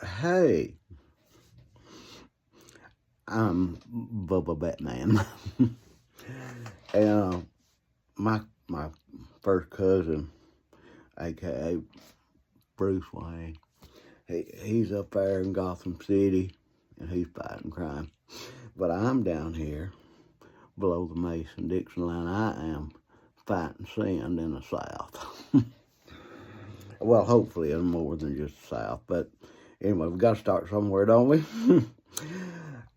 Hey, I'm Bubba Batman. and my first cousin, aka Bruce Wayne, he's up there in Gotham City, and he's fighting crime. But I'm down here below the Mason-Dixon line. I am fighting sin in the South. Well, hopefully, in more than just the South. But anyway, we got to start somewhere, don't we?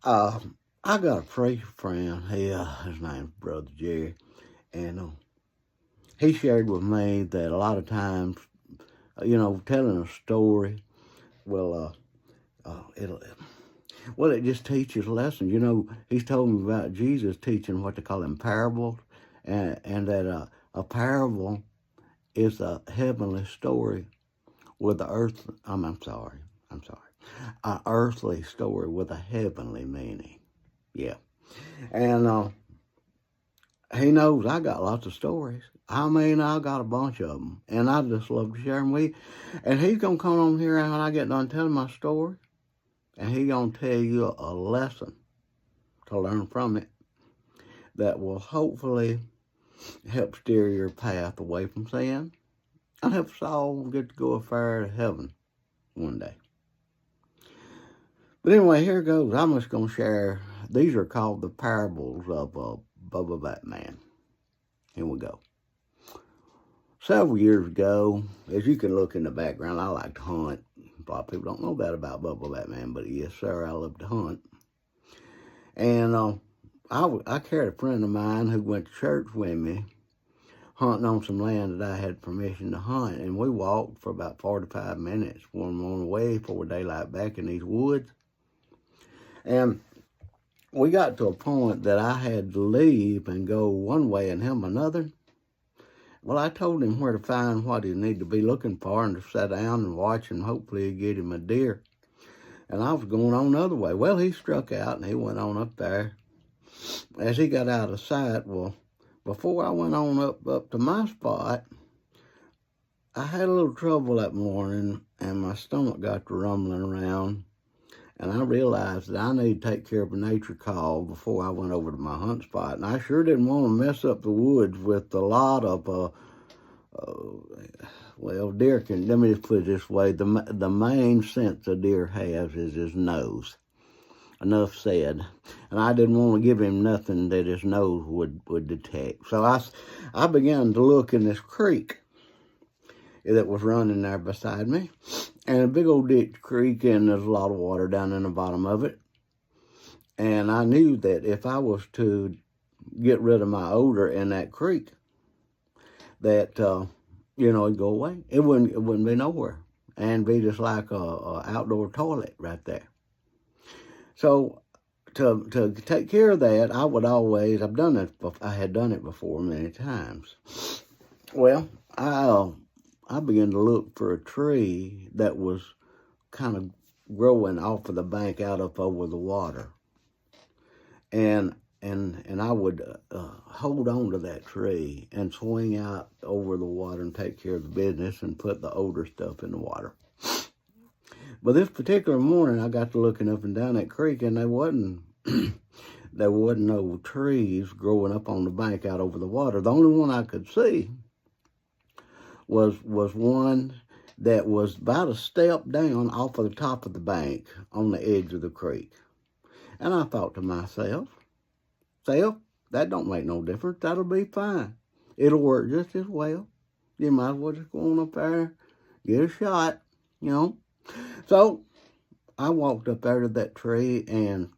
uh, I got a preacher friend. His name's Brother Jerry, and he shared with me that a lot of times, telling a story, well, it just teaches lessons. He's told me about Jesus teaching what they call them parables, and that a parable is a heavenly story with the earth. I'm sorry, an earthly story with a heavenly meaning. Yeah, and he knows I got lots of stories. I mean, I got a bunch of them, and I just love to share them with you. And he's gonna come on here, and when I get done telling my story, and he's gonna tell you a lesson to learn from it that will hopefully help steer your path away from sin and help us all get to go a fare to heaven one day. But anyway, here goes. I'm just gonna share. These are called the parables of Bubba Batman. Here we go. Several years ago, as you can look in the background, I like to hunt. A lot of people don't know that about Bubba Batman, but yes, sir, I love to hunt. And I carried a friend of mine who went to church with me, hunting on some land that I had permission to hunt. And we walked for about 45 minutes on the way before daylight back in these woods. And we got to a point that I had to leave and go one way and him another. Well, I told him where to find what he needed to be looking for and to sit down and watch and hopefully get him a deer. And I was going on the other way. Well, he struck out and he went on up there. As he got out of sight, well, before I went on up to my spot, I had a little trouble that morning and my stomach got to rumbling around. And I realized that I need to take care of a nature call before I went over to my hunt spot. And I sure didn't want to mess up the woods with a lot of, deer can, let me just put it this way, the main sense a deer has is his nose. Enough said. And I didn't want to give him nothing that his nose would detect. So I began to look in this creek that was running there beside me. And a big old ditch creek, and there's a lot of water down in the bottom of it. And I knew that if I was to get rid of my odor in that creek, that, it'd go away. It wouldn't be nowhere. And be just like a outdoor toilet right there. So to take care of that, I would always, I had done it before many times. Well, I began to look for a tree that was kind of growing off of the bank out up over the water. And I would hold on to that tree and swing out over the water and take care of the business and put the older stuff in the water. But this particular morning, I got to looking up and down that creek, and there wasn't no trees growing up on the bank out over the water. The only one I could see was one that was about a step down off of the top of the bank on the edge of the creek. And I thought to myself, that don't make no difference. That'll be fine. It'll work just as well. You might as well just go on up there, get a shot, So I walked up there to that tree, and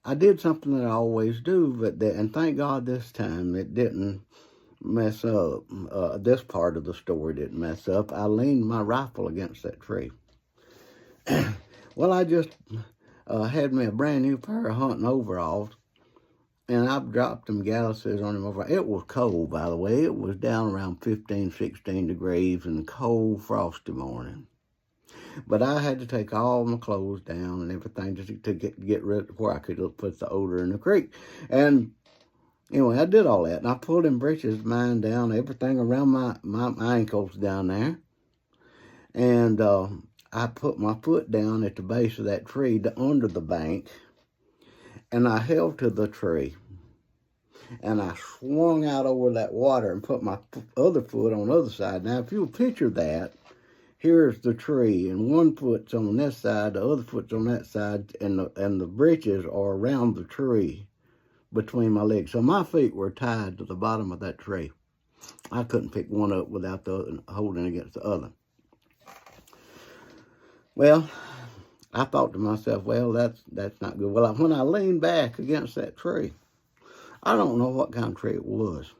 I did something that I always do, and thank God this time it didn't mess up. This part of the story didn't mess up. I leaned my rifle against that tree. Well, I just had me a brand new pair of hunting overalls, and I dropped them galluses on them over. It was cold, by the way. It was down around 15, 16 degrees and cold, frosty morning. But I had to take all my clothes down and everything just to get rid of where I could put the odor in the creek. And anyway, I did all that. And I pulled them breeches of mine down, everything around my ankles down there. And I put my foot down at the base of that tree under the bank, and I held to the tree. And I swung out over that water and put my other foot on the other side. Now, if you'll picture that, here's the tree, and one foot's on this side, the other foot's on that side, and the branches are around the tree between my legs. So my feet were tied to the bottom of that tree. I couldn't pick one up without the other holding against the other. Well, I thought to myself, well, that's not good. Well, when I leaned back against that tree, I don't know what kind of tree it was.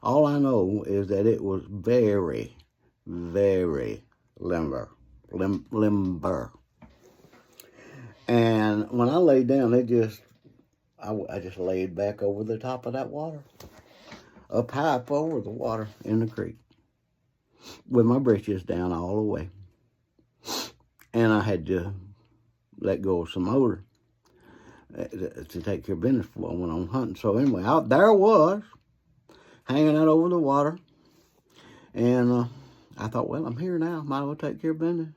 All I know is that it was very, very limber. And when I laid down, I just laid back over the top of that water, up high up over the water in the creek, with my britches down all the way. And I had to let go of some odor to take care of business before I went on hunting. So anyway, out there I was, hanging out over the water. And I thought, well, I'm here now. Might as well take care of business.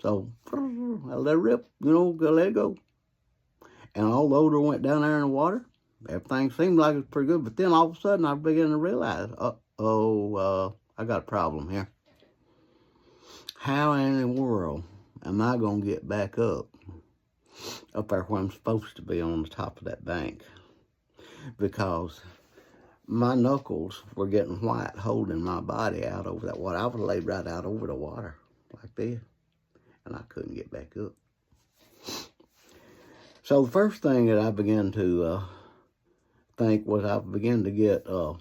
So I let it rip, let it go. And all the odor went down there in the water. Everything seemed like it was pretty good. But then all of a sudden I began to realize, I got a problem here. How in the world am I going to get back up there where I'm supposed to be on the top of that bank? Because my knuckles were getting white holding my body out over that water. I was laid right out over the water like this, and I couldn't get back up. So the first thing that I began to think was I began to get a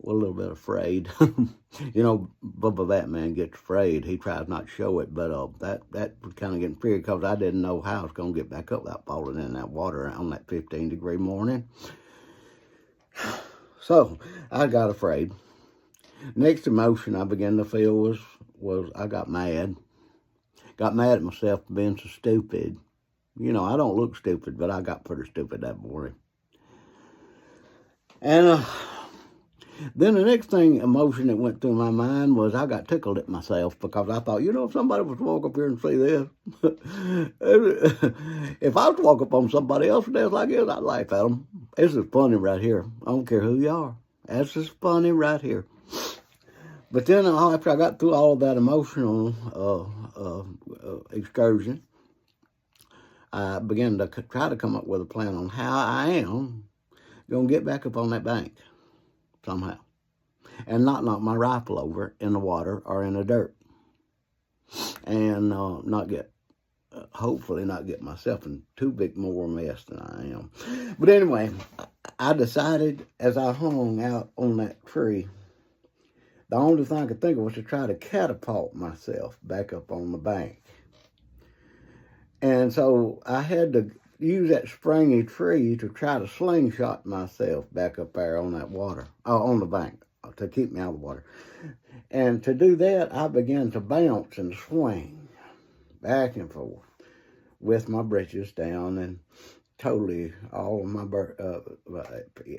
little bit afraid. Bubba Batman gets afraid. He tries not to show it, but that was kind of getting feared because I didn't know how I was going to get back up without falling in that water on that 15-degree morning. So I got afraid. Next emotion I began to feel was I got mad. Got mad at myself for being so stupid. I don't look stupid, but I got pretty stupid that morning. And then the next emotion that went through my mind was I got tickled at myself because I thought, if somebody was to walk up here and see this, if I was to walk up on somebody else with this like this, I'd laugh at them. This is funny right here. I don't care who you are. This is funny right here. But then after I got through all of that emotional excursion, I began to try to come up with a plan on how I am going to get back up on that bank somehow and not knock my rifle over in the water or in the dirt and hopefully not get myself in too big more mess than I am. But anyway, I decided as I hung out on that tree, the only thing I could think of was to try to catapult myself back up on the bank. And so I had to use that springy tree to try to slingshot myself back up there on that water, on the bank, to keep me out of the water. And to do that, I began to bounce and swing back and forth with my britches down and totally all of my,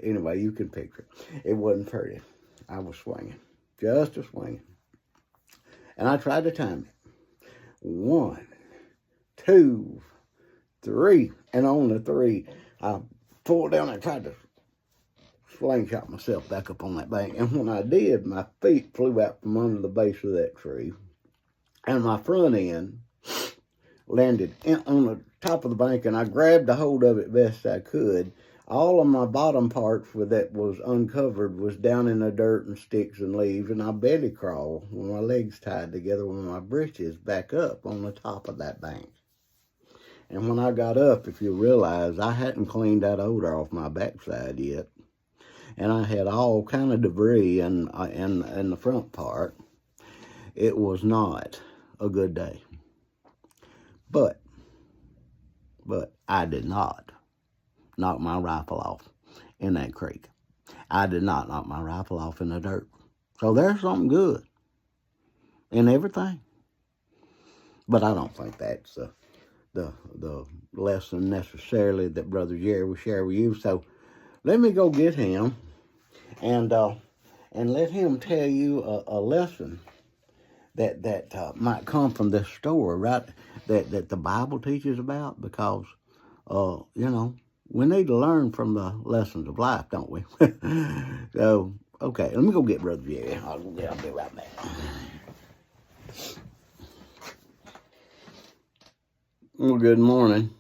anyway, you can picture it. It wasn't pretty. I was swinging, just a swinging. And I tried to time it. 1, 2, 3, and on the 3, I pulled down and tried to slingshot myself back up on that bank. And when I did, my feet flew out from under the base of that tree, and my front end landed on the top of the bank, and I grabbed a hold of it best I could. All of my bottom parts that was uncovered was down in the dirt and sticks and leaves, and I belly crawled with my legs tied together with my britches back up on the top of that bank. And when I got up, if you realize, I hadn't cleaned that odor off my backside yet. And I had all kind of debris in the front part. It was not a good day. But I did not knock my rifle off in that creek. I did not knock my rifle off in the dirt. So there's something good in everything. But I don't think that's the lesson necessarily that Brother Jerry will share with you. So let me go get him and let him tell you a lesson that might come from this story, right? That the Bible teaches about, because we need to learn from the lessons of life, don't we? So, okay, let me go get Brother Jerry. I'll be right back. Well, good morning.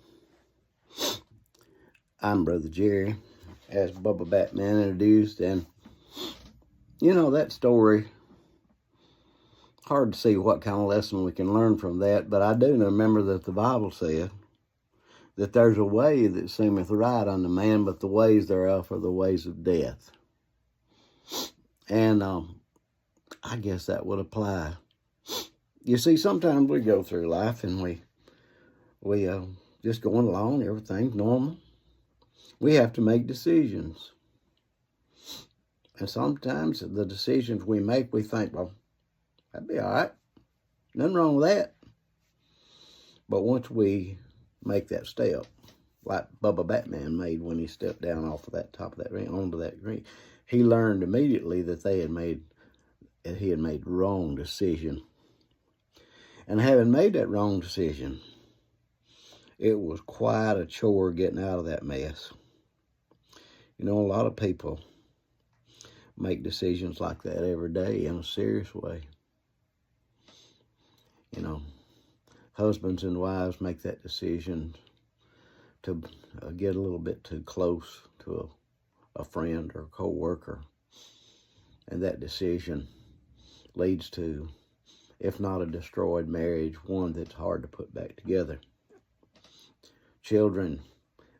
I'm Brother Jerry, as Bubba Batman introduced, and that story, hard to see what kind of lesson we can learn from that, but I do remember that the Bible said that there's a way that seemeth right unto man, but the ways thereof are the ways of death. And I guess that would apply. You see, sometimes we go through life and we just going along, everything's normal. We have to make decisions. And sometimes the decisions we make, we think, well, that'd be all right. Nothing wrong with that. But once we make that step, like Bubba Batman made when he stepped down off of that top of that ring onto that ring, he learned immediately that he had made the wrong decision. And having made that wrong decision, it was quite a chore getting out of that mess. A lot of people make decisions like that every day in a serious way. Husbands and wives make that decision to get a little bit too close to a friend or a co-worker. And that decision leads to, if not a destroyed marriage, one that's hard to put back together. Children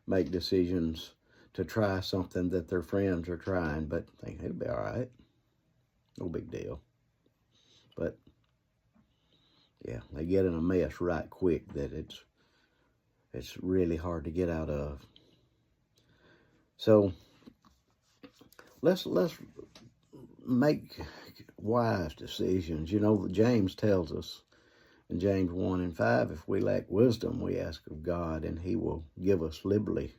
make decisions to try something that their friends are trying, but think it'll be all right. No big deal. But yeah, they get in a mess right quick that it's really hard to get out of. So let's make wise decisions. James tells us in James 1:5, if we lack wisdom, we ask of God, and he will give us liberally.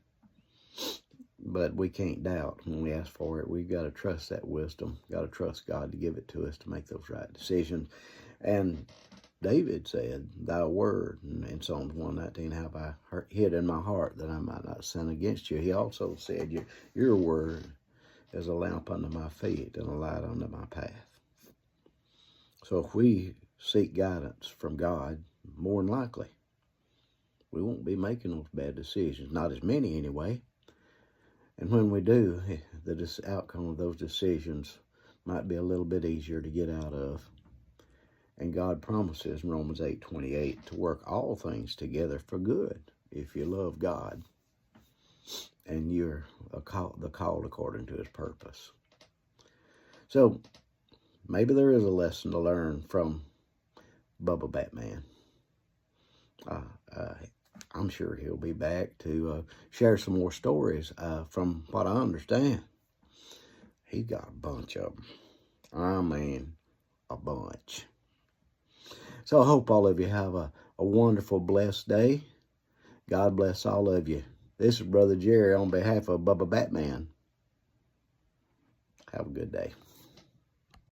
But we can't doubt when we ask for it. We've got to trust that wisdom. Got to trust God to give it to us to make those right decisions. And David said, thy word, in Psalms 119, have I hid in my heart that I might not sin against you. He also said, your word is a lamp unto my feet and a light unto my path. So if we seek guidance from God, more than likely, we won't be making those bad decisions. Not as many anyway. And when we do, the outcome of those decisions might be a little bit easier to get out of. And God promises in Romans 8:28 to work all things together for good if you love God and you're the called according to his purpose. So maybe there is a lesson to learn from Bubba Batman. I'm sure he'll be back to share some more stories. From what I understand, he got a bunch of them. I mean, a bunch. So I hope all of you have a wonderful, blessed day. God bless all of you. This is Brother Jerry on behalf of Bubba Batman. Have a good day.